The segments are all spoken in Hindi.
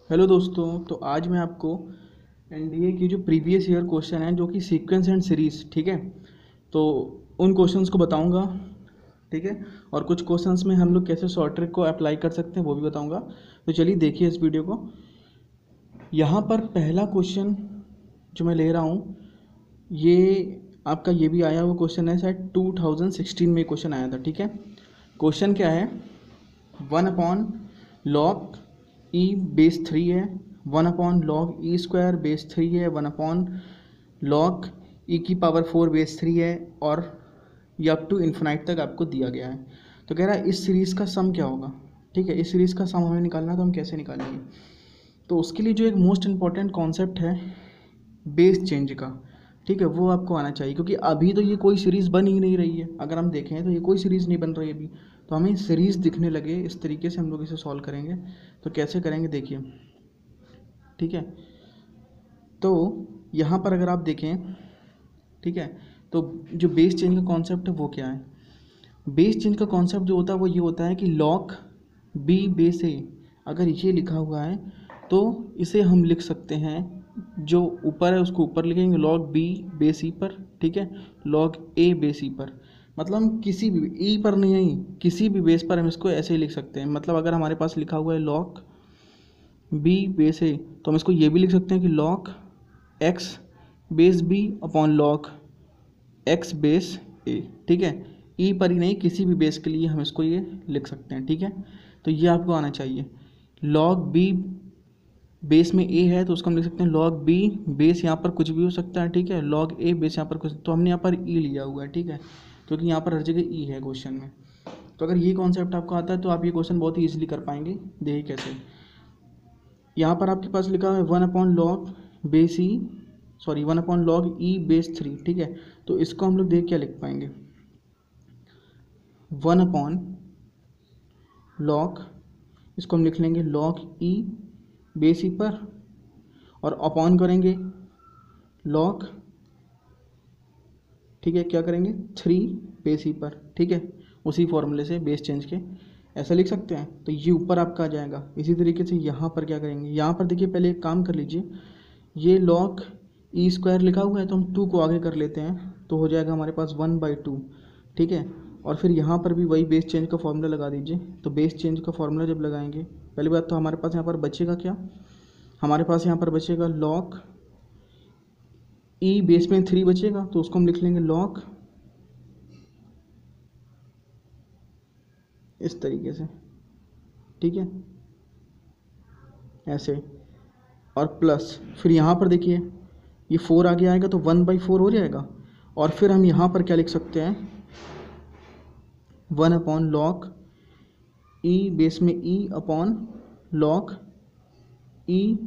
हेलो दोस्तों। तो आज मैं आपको एनडीए की जो प्रीवियस ईयर क्वेश्चन है जो कि सीक्वेंस एंड सीरीज, ठीक है, तो उन क्वेश्चंस को बताऊंगा, ठीक है। और कुछ क्वेश्चंस में हम लोग कैसे शॉर्ट ट्रिक को अप्लाई कर सकते हैं वो भी बताऊंगा। तो चलिए देखिए इस वीडियो को। यहाँ पर पहला क्वेश्चन जो मैं ले रहा हूँ, ये आपका ये भी आया हुआ क्वेश्चन है, शायद 2016 में क्वेश्चन आया था, ठीक है। क्वेश्चन क्या है, 1/log ई बेस 3 है, 1/log ई स्क्वायर बेस 3 है, 1/log ई की पावर 4 बेस 3 है, और ये अप टू इन्फिनाइट तक आपको दिया गया है। तो कह रहा है इस सीरीज़ का सम क्या होगा, ठीक है। इस सीरीज़ का सम हमें निकालना है, तो हम कैसे निकालेंगे। तो उसके लिए जो एक मोस्ट इम्पॉर्टेंट कॉन्सेप्ट है बेस चेंज का, ठीक है, वो आपको आना चाहिए। क्योंकि अभी तो ये कोई सीरीज़ बन ही नहीं रही है, अगर हम देखें तो ये कोई सीरीज़ नहीं बन रही है अभी। तो हमें सीरीज़ दिखने लगे, इस तरीके से हम लोग इसे सॉल्व करेंगे। तो कैसे करेंगे देखिए, ठीक है। तो यहाँ पर अगर आप देखें, ठीक है, तो जो बेस चेंज का कॉन्सेप्ट है वो क्या है। बेस चेंज का कॉन्सेप्ट जो होता है वो ये होता है कि लॉग बी बेस ए, अगर ये लिखा हुआ है तो इसे हम लिख सकते हैं, जो ऊपर है उसको ऊपर लिखेंगे लॉग बी बेस ई पर, ठीक है, लॉग ए बेस ई पर। मतलब हम किसी भी ई पर नहीं, किसी भी बेस पर हम इसको ऐसे ही लिख सकते हैं। मतलब अगर हमारे पास लिखा हुआ है लॉग बी बेस ए, तो हम इसको ये भी लिख सकते हैं कि log x base b upon log x base a, ठीक है। ई पर ही नहीं, किसी भी बेस के लिए हम इसको ये लिख सकते हैं, ठीक है। तो ये आपको आना चाहिए। लॉग बी बेस में ए है तो उसको हम लिख सकते हैं लॉग बी बेस, यहाँ पर कुछ भी हो सकता है, ठीक है। लॉग ए बेस यहाँ पर कुछ, तो हमने यहाँ पर ई लिया हुआ है, ठीक है, क्योंकि यहाँ पर हर जगह ई है क्वेश्चन में। तो अगर ये कॉन्सेप्ट आपको आता है तो आप ये क्वेश्चन बहुत ही ईजिली कर पाएंगे। देखिए कैसे। यहाँ पर आपके पास लिखा है 1/log बेस ई, सॉरी 1/log ई बेस 3, ठीक है। तो इसको हम लोग देख क्या लिख पाएंगे, 1/log, इसको हम लिख लेंगे log ई बेस ई पर, और अपॉन करेंगे log, ठीक है, क्या करेंगे 3 बेस ई पर, ठीक है। उसी फॉर्मूले से बेस चेंज के ऐसा लिख सकते हैं। तो ये ऊपर आपका आ जाएगा। इसी तरीके से यहाँ पर क्या करेंगे, यहाँ पर देखिए पहले एक काम कर लीजिए, ये log ई स्क्वायर लिखा हुआ है तो हम 2 को आगे कर लेते हैं, तो हो जाएगा हमारे पास 1/2, ठीक है। और फिर यहाँ पर भी वही बेस चेंज का फॉर्मूला लगा दीजिए। तो बेस चेंज का फॉर्मूला जब लगाएंगे, पहली बात तो हमारे पास यहाँ पर बचेगा क्या, हमारे पास यहाँ पर बचेगा log ई बेस में 3 बचेगा, तो उसको हम लिख लेंगे log, इस तरीके से, ठीक है, ऐसे, और प्लस फिर यहाँ पर देखिए ये 4 आगे आएगा तो 1/4 हो जाएगा। और फिर हम यहाँ पर क्या लिख सकते हैं, 1/log ई बेस में ई अपॉन log ई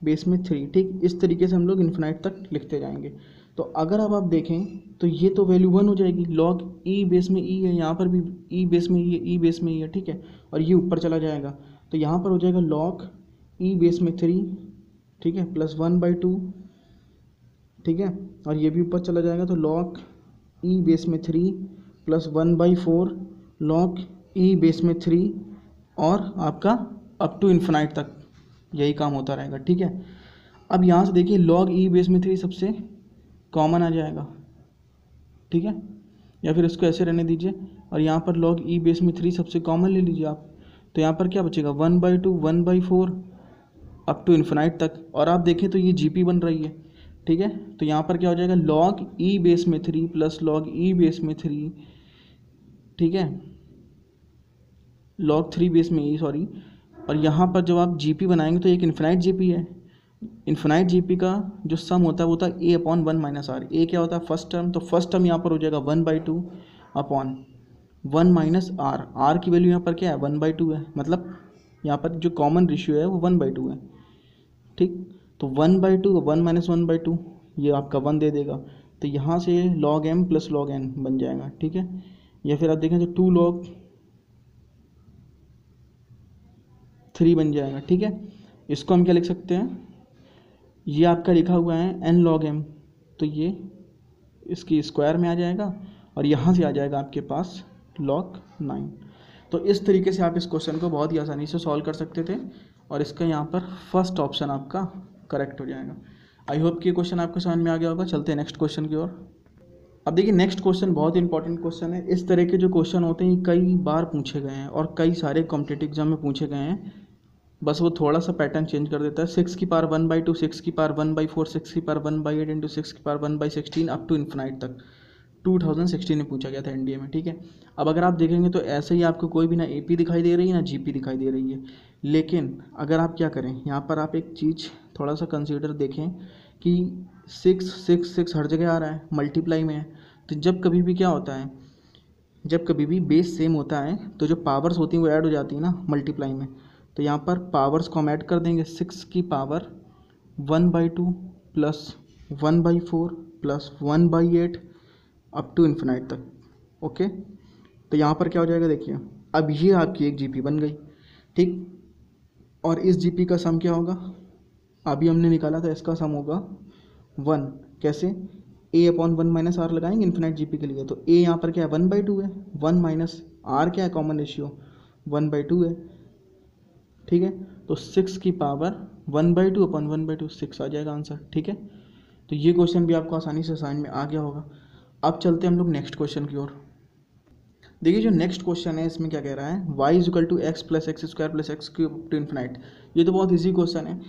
बेस में 3, ठीक। इस तरीके से हम लोग इन्फिनाइट तक लिखते जाएंगे। तो अगर अब आप देखें तो ये तो वैल्यू 1 हो जाएगी, log ई बेस में ई है, यहाँ पर भी ई बेस में ई है, ई बेस में ई है, ठीक है। और ये ऊपर चला जाएगा तो यहाँ पर हो जाएगा log ई बेस में 3, ठीक है, प्लस 1/2, ठीक है। और ये भी ऊपर चला जाएगा तो log ई बेस में 3 प्लस 1/4 log ई बेस में 3, और आपका अप टू इन्फिनाइट तक यही काम होता रहेगा, ठीक है। अब यहाँ से देखिए log ई बेस में 3 सबसे कॉमन आ जाएगा, ठीक है, या फिर इसको ऐसे रहने दीजिए, और यहाँ पर log ई बेस में 3 सबसे कॉमन ले लीजिए आप। तो यहाँ पर क्या बचेगा 1/2 1/4 अप टू इन्फिनाइट तक। और आप देखें तो ये जीपी बन रही है, ठीक है। तो यहाँ पर क्या हो जाएगा log ई बेस में 3 प्लस log ई बेस में 3, ठीक है, log 3 बेस में ई, सॉरी। और यहाँ पर जब आप जीपी बनाएंगे तो एक इन्फिनाइट जीपी है। इन्फिनाइट जीपी का जो सम होता है वो होता है ए अपॉन 1 माइनस आर। ए क्या होता है फर्स्ट टर्म, तो फर्स्ट टर्म यहाँ पर हो जाएगा 1/2 अपॉन 1 माइनस आर। आर की वैल्यू यहाँ पर क्या है 1/2 है, मतलब यहाँ पर जो कॉमन रेशियो है वो 1/2 है, ठीक। तो 1/2 1 माइनस 1/2 ये आपका 1 दे देगा। तो यहाँ से log m plus log n बन जाएगा, ठीक है। या फिर आप देखें तो 2 log 3 बन जाएगा, ठीक है। इसको हम क्या लिख सकते हैं, ये आपका लिखा हुआ है n log m, तो ये इसकी स्क्वायर में आ जाएगा, और यहाँ से आ जाएगा आपके पास log 9। तो इस तरीके से आप इस क्वेश्चन को बहुत ही आसानी से सॉल्व कर सकते थे और इसका यहाँ पर फर्स्ट ऑप्शन आपका करेक्ट हो जाएगा। आई होप कि ये क्वेश्चन आपको समझ में आ गया होगा। चलते हैं नेक्स्ट क्वेश्चन की ओर। अब देखिए नेक्स्ट क्वेश्चन बहुत ही इंपॉर्टेंट क्वेश्चन है। इस तरह के जो क्वेश्चन होते हैं कई बार पूछे गए हैं और कई सारे कॉम्पिटिटिव एग्जाम में पूछे गए हैं, बस वो थोड़ा सा पैटर्न चेंज कर देता है। 6 की पावर 1/2, 6 की पावर 1/4, 6 की पावर 1/8 इंटू 6 की पावर 1/16 अप टू इन्फिनाइट तक 2016 में पूछा गया था एनडीए में, ठीक है। अब अगर आप देखेंगे तो ऐसे ही आपको कोई भी ना एपी दिखाई दे रही है ना जीपी दिखाई दे रही है। लेकिन अगर आप क्या करें, यहाँ पर आप एक चीज़ थोड़ा सा कंसीडर देखें कि 6 6 6 हर जगह आ रहा है, मल्टीप्लाई में है। तो जब कभी भी क्या होता है, जब कभी भी बेस सेम होता है तो जो पावर्स होती हैं वो ऐड हो जाती है ना मल्टीप्लाई में। तो यहाँ पर पावर्स को हम ऐड कर देंगे। 6 की power 1/2 plus 1/4 plus 1/8 up to infinite तक। ओके, तो यहाँ पर क्या हो जाएगा देखिए, अब ये आपकी एक जीपी बन गई, ठीक। और इस जीपी का सम क्या होगा, अभी हमने निकाला था, इसका सम होगा 1। कैसे, a/1 - r लगाएंगे इन्फिनाइट जीपी के लिए। तो a यहाँ पर क्या है 1/2 है, 1 माइनस r क्या है कॉमन रेशियो 1/2 है, ठीक है। तो 6 की पावर 1/2 अपॉन 1/2 6 आ जाएगा आंसर, ठीक है। तो ये क्वेश्चन भी आपको आसानी से समझ में आ गया होगा। अब चलते हैं हम लोग नेक्स्ट क्वेश्चन की ओर। देखिए जो नेक्स्ट क्वेश्चन है इसमें क्या कह रहा है, y = x + x² + x³ up to infinite. ये तो बहुत इजी क्वेश्चन है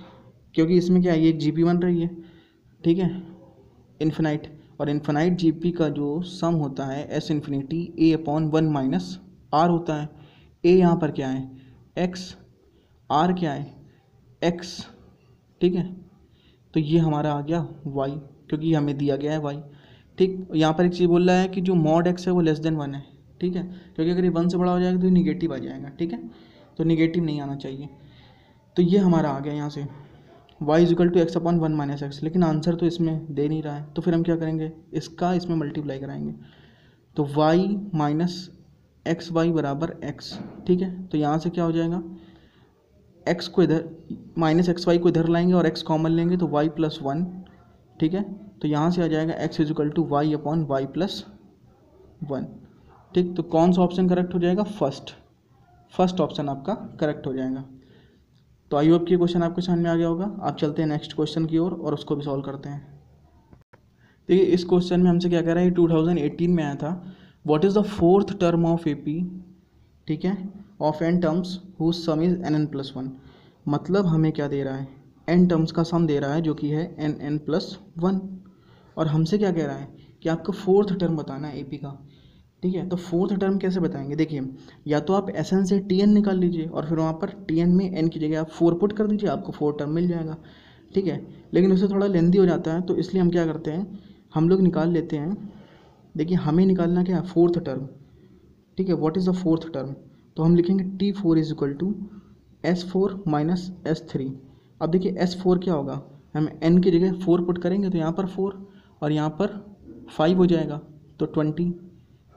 क्योंकि इसमें क्या है, ये एक जीपी बन रही है, ठीक है, इन्फिनाइट। और इन्फिनाइट जीपी का जो सम होता है s इन्फिनिटी a/1 - r होता है। a यहाँ पर क्या है x, r क्या है x, ठीक है। तो ये हमारा आ गया y क्योंकि हमें दिया गया है y, ठीक। यहाँ पर एक चीज़ बोल रहा है कि जो मॉड x है वो <1 है, ठीक है, क्योंकि अगर ये 1 से बड़ा हो जाएगा तो ये निगेटिव आ जाएगा, ठीक है। तो निगेटिव नहीं आना चाहिए। तो ये हमारा आ गया यहाँ से y = x/1 - x। लेकिन आंसर तो इसमें दे नहीं रहा है, तो फिर हम क्या करेंगे, इसका इसमें मल्टीप्लाई कराएंगे। तो y - xy = x, ठीक है। तो यहाँ से क्या हो जाएगा, x को इधर -xy को इधर लाएंगे और x कॉमन लेंगे तो y + 1, ठीक है। तो यहाँ से आ जाएगा x = y/y + 1, ठीक। तो कौन सा ऑप्शन करेक्ट हो जाएगा, फर्स्ट ऑप्शन आपका करेक्ट हो जाएगा। तो आई होप कि क्वेश्चन आपको समझ में आ गया होगा। आप चलते हैं नेक्स्ट क्वेश्चन की ओर और उसको भी सॉल्व करते हैं। देखिए इस क्वेश्चन में हमसे क्या कह रहा है, 2018 में आया था। What is the 4th term of AP, ठीक है, of n terms whose sum is n+1। मतलब हमें क्या दे रहा है, n टर्म्स का सम दे रहा है जो कि है n+1। और हमसे क्या कह रहा है कि आपको 4th टर्म बताना है एपी का, ठीक है। तो 4th टर्म कैसे बताएंगे, देखिए या तो आप एस एन से टी एन निकाल लीजिए और फिर वहाँ पर टी एन में एन की जगह आप 4 पुट कर दीजिए, आपको 4 टर्म मिल जाएगा, ठीक है। लेकिन उससे थोड़ा लेंदी हो जाता है, तो इसलिए हम क्या करते हैं, हम लोग निकाल लेते हैं। देखिए हमें निकालना क्या है 4th टर्म, ठीक है। What is the 4th term, तो हम लिखेंगे T4 = S4 - S3। अब देखिए S4 क्या होगा, हम n की जगह 4 पुट करेंगे तो यहाँ पर 4 और यहाँ पर 5 हो जाएगा, तो 20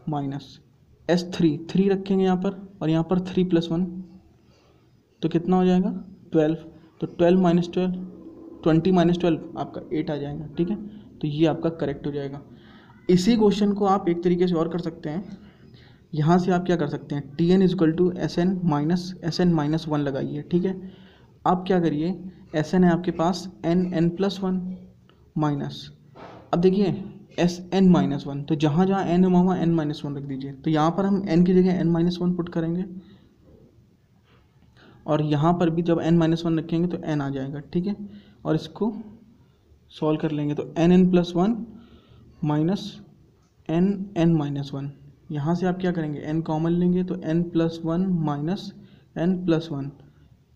माइनस S3 3 रखेंगे यहाँ पर और यहाँ पर 3 + 1 तो कितना हो जाएगा 12। तो 12 - 12 20 - 12 आपका 8 आ जाएगा, ठीक है। तो ये आपका करेक्ट हो जाएगा। इसी क्वेश्चन को आप एक तरीके से और कर सकते हैं। यहाँ से आप क्या कर सकते हैं, Tn = Sn - 1 लगाइए, ठीक है। आप क्या करिए, Sn है आपके पास n+1 माइनस, अब देखिए Sn-1, तो जहाँ जहाँ n है वहाँ n-1 रख दीजिए। तो यहाँ पर हम n की जगह n-1 पुट करेंगे और यहाँ पर भी जब n-1 रखेंगे तो n आ जाएगा, ठीक है। और इसको सॉल्व कर लेंगे तो n+1 माइनस n-1। यहाँ से आप क्या करेंगे, n कॉमन लेंगे तो n+1 माइनस n+1,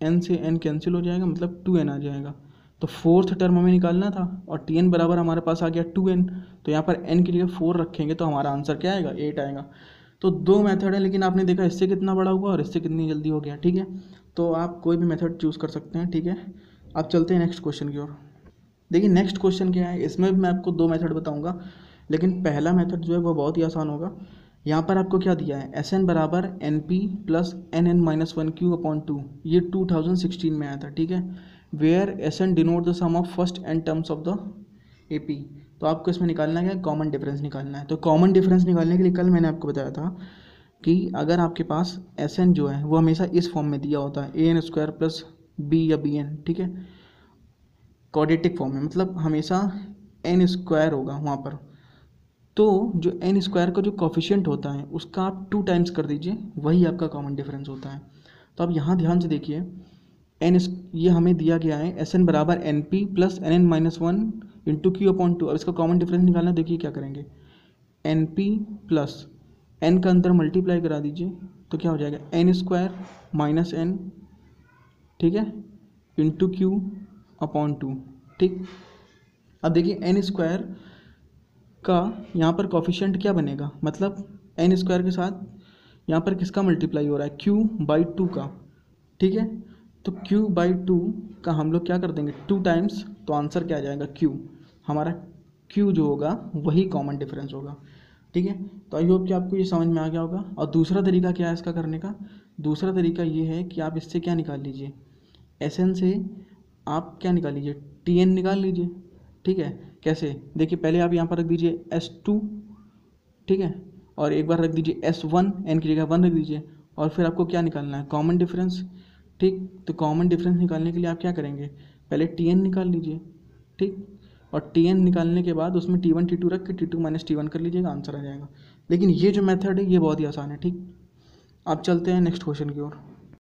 n से n कैंसिल हो जाएगा, मतलब 2n आ जाएगा। तो 4th टर्म हमें निकालना था और Tn बराबर हमारे पास आ गया 2n। तो यहाँ पर n की जगह 4 रखेंगे तो हमारा आंसर क्या आएगा 8 आएगा। तो 2 मेथड है, लेकिन आपने देखा इससे कितना बड़ा हुआ और इससे कितनी जल्दी हो गया, ठीक है। तो आप कोई भी मेथड चूज़ कर सकते हैं, ठीक है। अब चलते हैं नेक्स्ट क्वेश्चन की ओर। देखिए नेक्स्ट क्वेश्चन क्या है, इसमें भी मैं आपको 2 मेथड बताऊँगा, लेकिन पहला मेथड जो है वो बहुत ही आसान होगा। यहाँ पर आपको क्या दिया है, Sn बराबर NP + Nn-1/2। ये 2016 में आया था, ठीक है। Where Sn denote the sum of first n terms of the AP। तो आपको इसमें निकालना है, कॉमन डिफरेंस निकालना है। तो कॉमन डिफरेंस निकालने के लिए कल मैंने आपको बताया था कि अगर आपके पास एस एन जो है वो हमेशा इस फॉर्म में दिया होता है, A N square plus B या बी एन, ठीक है, क्वाड्रेटिक फॉर्म में, मतलब हमेशा एन स्क्वायर होगा वहाँ पर। तो जो एन स्क्वायर का जो कॉफिशिएंट होता है उसका आप 2 टाइम्स कर दीजिए, वही आपका कॉमन डिफरेंस होता है। तो अब यहाँ ध्यान से देखिए, ये हमें दिया गया है एस एन बराबर N P plus N N minus one into Q upon two. अब इसका कॉमन डिफरेंस निकालना, देखिए क्या करेंगे, एन पी प्लस एन का अंदर मल्टीप्लाई करा दीजिए तो क्या हो जाएगा, एन स्क्वायर माइनस एन, ठीक है, इंटू क्यू अपॉन टू, ठीक। अब देखिए एन स्क्वायर का यहाँ पर कॉफिशिएंट क्या बनेगा, मतलब एन स्क्वायर के साथ यहाँ पर किसका मल्टीप्लाई हो रहा है, क्यू बाई टू का, ठीक है। तो क्यू बाई टू का हम लोग क्या कर देंगे 2 टाइम्स, तो आंसर क्या आ जाएगा क्यू, हमारा क्यू जो होगा वही कॉमन डिफरेंस होगा, ठीक है। तो आई होप कि आपको ये समझ में आ गया होगा। और दूसरा तरीका क्या है इसका करने का, दूसरा तरीका ये है कि आप इससे क्या निकाल लीजिए, एस एन से आप क्या निकाल लीजिए, टी एन निकाल लीजिए, ठीक है। कैसे, देखिए पहले आप यहाँ पर रख दीजिए एस टू, ठीक है, और एक बार रख दीजिए एस वन, एन की जगह 1 रख दीजिए, और फिर आपको क्या निकालना है, कॉमन डिफरेंस, ठीक। तो कॉमन डिफरेंस निकालने के लिए आप क्या करेंगे, पहले टी एन निकाल लीजिए, ठीक, और टी एन निकालने के बाद उसमें टी वन टी टू रख के T two minus T one कर लीजिएगा, आंसर आ जाएगा। लेकिन ये जो मेथड है ये बहुत ही आसान है, ठीक। अब चलते हैं नेक्स्ट क्वेश्चन की ओर।